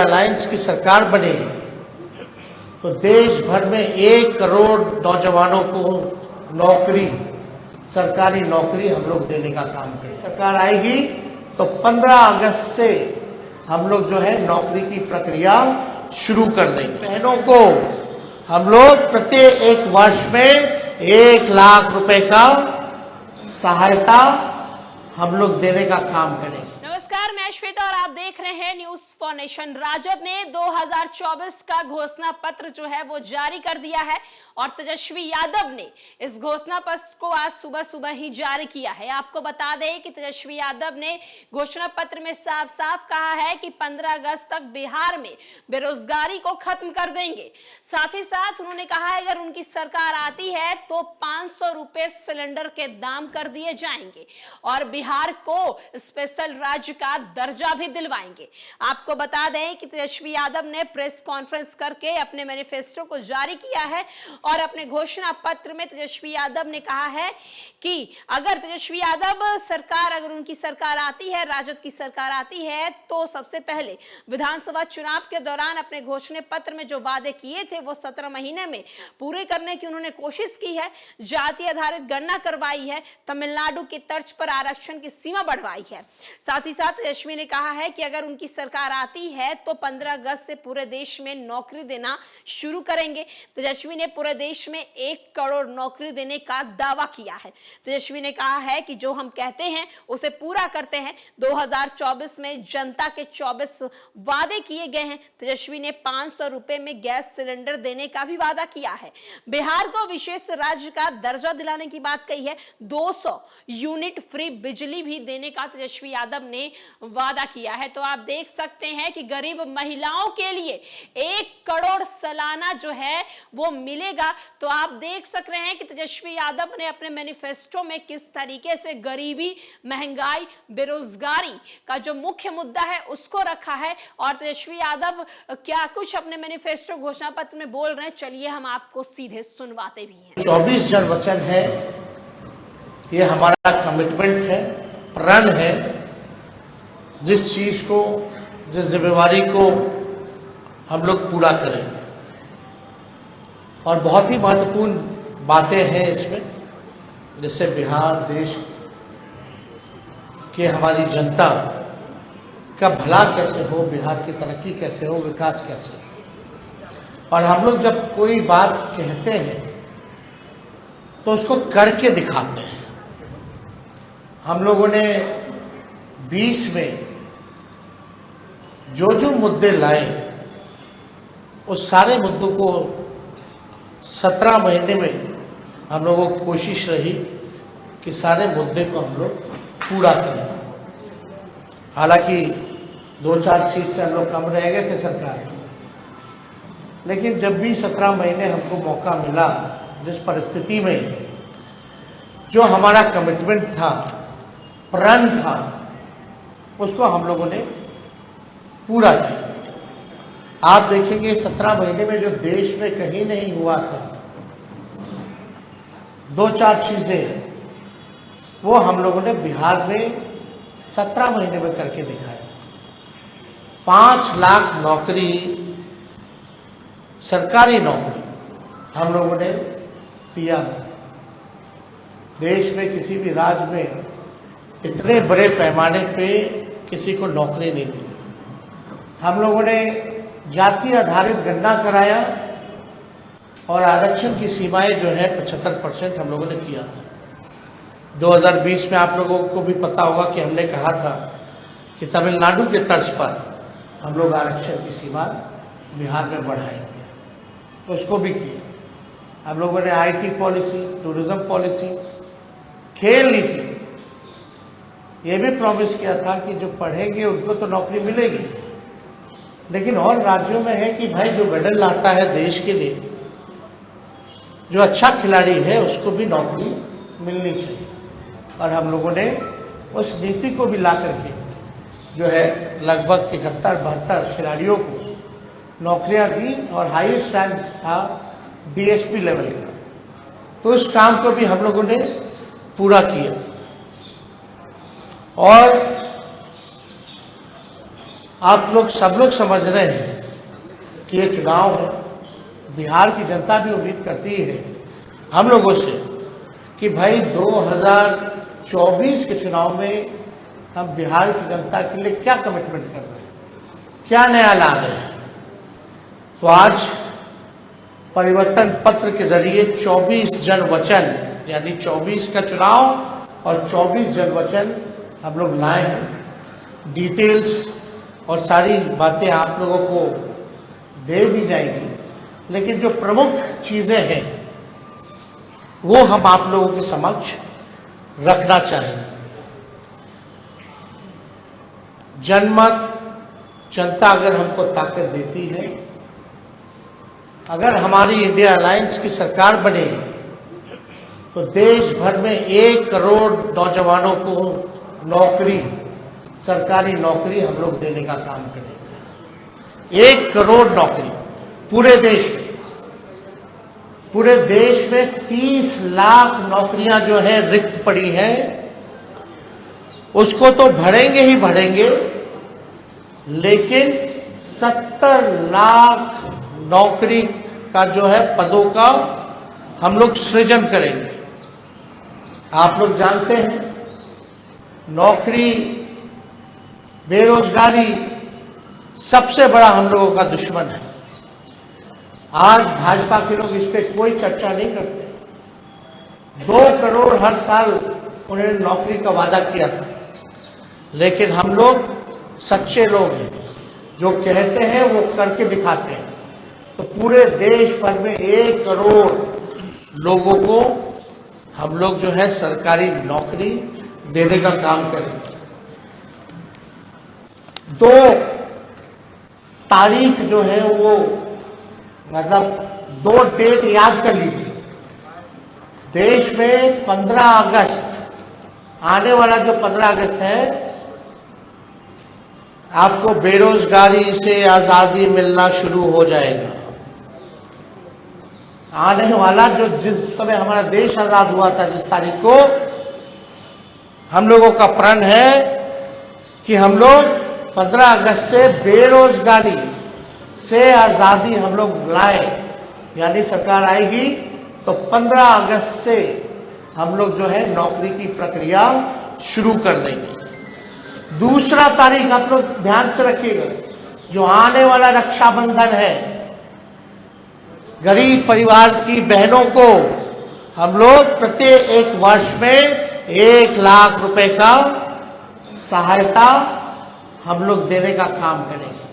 Alliance की सरकार बनेगी तो देश भर में 1 करोड़ नौजवानों को नौकरी, सरकारी नौकरी हम लोग देने का काम करें। सरकार आएगी तो 15 अगस्त से हम लोग जो है नौकरी की प्रक्रिया शुरू कर देंगे। बहनों को हम लोग प्रत्येक 1 वर्ष में 1 लाख रुपए का सहायता हम लोग देने का काम करेंगे। नमस्कार, मैं श्वेता और आप देख रहे हैं न्यूज फॉर नेशन। राजद ने 2024 का घोषणा पत्र जो है वो जारी कर दिया है और तेजस्वी यादव ने इस घोषणा पत्र को आज सुबह ही जारी किया है। आपको बता दें कि तेजस्वी यादव ने घोषणा पत्र में साफ साफ कहा है कि 15 अगस्त तक बिहार में बेरोजगारी को खत्म कर देंगे। साथ ही साथ उन्होंने कहा है अगर उनकी सरकार आती है तो 500 रुपए सिलेंडर के दाम कर दिए जाएंगे और बिहार को स्पेशल राज्य का दर्जा भी दिलवाएंगे। आपको बता दें कि तेजस्वी यादव ने प्रेस कॉन्फ्रेंस करके अपने मैनिफेस्टो को जारी किया है और अपने घोषणा पत्र में तेजस्वी यादव ने कहा है कि अगर तेजस्वी यादव सरकार, अगर उनकी सरकार आती है, राजद की सरकार आती है, तो सबसे पहले विधानसभा चुनाव के दौरान अपने घोषणा पत्र में जो वादे किए थे वो 17 महीने में पूरे करने की उन्होंने कोशिश की है। जाति आधारित गणना करवाई है, तमिलनाडु की तर्ज पर आरक्षण की सीमा बढ़वाई है। साथ ही साथ तेजस्वी ने कहा है कि अगर उनकी सरकार आती है तो 15 अगस्त से पूरे देश में नौकरी देना शुरू करेंगे। तेजस्वी ने पूरे देश में 1 करोड़ नौकरी देने का दावा किया है। तेजस्वी ने कहा है कि जो हम कहते हैं उसे पूरा करते हैं। 2024 में जनता के 24 वादे किए गए हैं। तेजस्वी ने 500 रुपए में गैस सिलेंडर देने का भी वादा किया है। बिहार को विशेष राज्य का दर्जा दिलाने की बात कही है। 200 यूनिट फ्री बिजली भी देने का तेजस्वी यादव ने वादा किया है। तो आप देख सकते हैं कि गरीब महिलाओं के लिए 1 करोड़ सालाना जो है वो मिलेगा। तो आप देख सक रहे हैं कि तेजस्वी यादव ने अपने मैनिफेस्टो में किस तरीके से गरीबी, महंगाई, बेरोजगारी का जो मुख्य मुद्दा है उसको रखा है और तेजस्वी यादव क्या कुछ अपने मैनिफेस्टो घोषणा पत्र में बोल रहे हैं, चलिए हम आपको सीधे सुनवाते भी हैं। 24 जन वचन है, ये हमारा कमिटमेंट है, प्रण है। जिस चीज को, जिस जिम्मेवारी को हम लोग पूरा करेंगे और बहुत ही महत्वपूर्ण बातें हैं इसमें, जिससे बिहार देश के हमारी जनता का भला कैसे हो, बिहार की तरक्की कैसे हो, विकास कैसे हो। और हम लोग जब कोई बात कहते हैं तो उसको करके दिखाते हैं। हम लोगों ने 20 में जो मुद्दे लाए उस सारे मुद्दों को 17 महीने में हम लोगों की कोशिश रही कि सारे मुद्दे को हम लोग पूरा करें। हालांकि 2-4 सीट से हम लोग कम रह गए थे सरकार में, लेकिन जब भी 17 महीने हमको मौका मिला, जिस परिस्थिति में जो हमारा कमिटमेंट था, प्रण था, उसको हम लोगों ने पूरा किया। आप देखेंगे 17 महीने में जो देश में कहीं नहीं हुआ था, 2-4 चीजें वो हम लोगों ने बिहार में 17 महीने में करके दिखाया। 5 लाख नौकरी, सरकारी नौकरी हम लोगों ने दिया। देश में किसी भी राज्य में इतने बड़े पैमाने पे किसी को नौकरी नहीं दी। हम लोगों ने जाति आधारित गणना कराया और आरक्षण की सीमाएं जो है 75% हम लोगों ने किया था। 2020 में आप लोगों को भी पता होगा कि हमने कहा था कि तमिलनाडु के तर्ज पर हम लोग आरक्षण की सीमा बिहार में बढ़ाएंगे, तो उसको भी किया। हम लोगों ने आईटी पॉलिसी, टूरिज्म पॉलिसी, खेल नीति, ये भी प्रॉमिस किया था कि जो पढ़ेंगे उनको तो नौकरी मिलेगी, लेकिन और राज्यों में है कि भाई जो मेडल लाता है देश के लिए, जो अच्छा खिलाड़ी है उसको भी नौकरी मिलनी चाहिए। और हम लोगों ने उस नीति को भी ला करके जो है लगभग 71-72 खिलाड़ियों को नौकरियां दी और हाईएस्ट रैंक था डीएसपी लेवल का। तो उस काम को भी हम लोगों ने पूरा किया। और आप लोग सब लोग समझ रहे हैं कि ये चुनाव है। बिहार की जनता भी उम्मीद करती है हम लोगों से कि भाई 2024 के चुनाव में हम बिहार की जनता के लिए क्या कमिटमेंट कर रहे हैं, क्या नया ला रहे हैं। तो आज परिवर्तन पत्र के जरिए 24 जन वचन, यानी 24 का चुनाव और 24 जन वचन हम लोग लाए हैं। डिटेल्स और सारी बातें आप लोगों को दे दी जाएगी, लेकिन जो प्रमुख चीज़ें हैं वो हम आप लोगों के समक्ष रखना चाहेंगे। जनमत, जनता अगर हमको ताकत देती है, अगर हमारी इंडिया अलायंस की सरकार बने तो देश भर में 1 करोड़ नौजवानों को नौकरी, सरकारी नौकरी हम लोग देने का काम करेंगे। 1 करोड़ नौकरी पूरे देश में। पूरे देश में 30 लाख नौकरियां जो है रिक्त पड़ी हैं, उसको तो भरेंगे ही भरेंगे, लेकिन 70 लाख नौकरी का जो है पदों का हम लोग सृजन करेंगे। आप लोग जानते हैं नौकरी, बेरोजगारी सबसे बड़ा हम लोगों का दुश्मन है। आज भाजपा के लोग इस पे कोई चर्चा नहीं करते। 2 करोड़ हर साल उन्होंने नौकरी का वादा किया था, लेकिन हम लोग सच्चे लोग हैं, जो कहते हैं वो करके दिखाते हैं। तो पूरे देश भर में 1 करोड़ लोगों को हम लोग जो है सरकारी नौकरी देने का काम करेंगे। 2 तारीख जो है वो, मतलब 2 डेट याद कर लीजिए। देश में 15 अगस्त, आने वाला जो 15 अगस्त है, आपको बेरोजगारी से आज़ादी मिलना शुरू हो जाएगा। आने वाला जो, जिस समय हमारा देश आज़ाद हुआ था, जिस तारीख को, हम लोगों का प्रण है कि हम लोग 15 अगस्त से बेरोजगारी से आज़ादी हम लोग लाए। यानी सरकार आएगी तो 15 अगस्त से हम लोग जो है नौकरी की प्रक्रिया शुरू कर देंगे। दूसरा तारीख आप लोग ध्यान से रखिएगा, जो आने वाला रक्षाबंधन है, गरीब परिवार की बहनों को हम लोग प्रत्येक वर्ष में 1 लाख रुपए का सहायता हम लोग देने का काम करेंगे।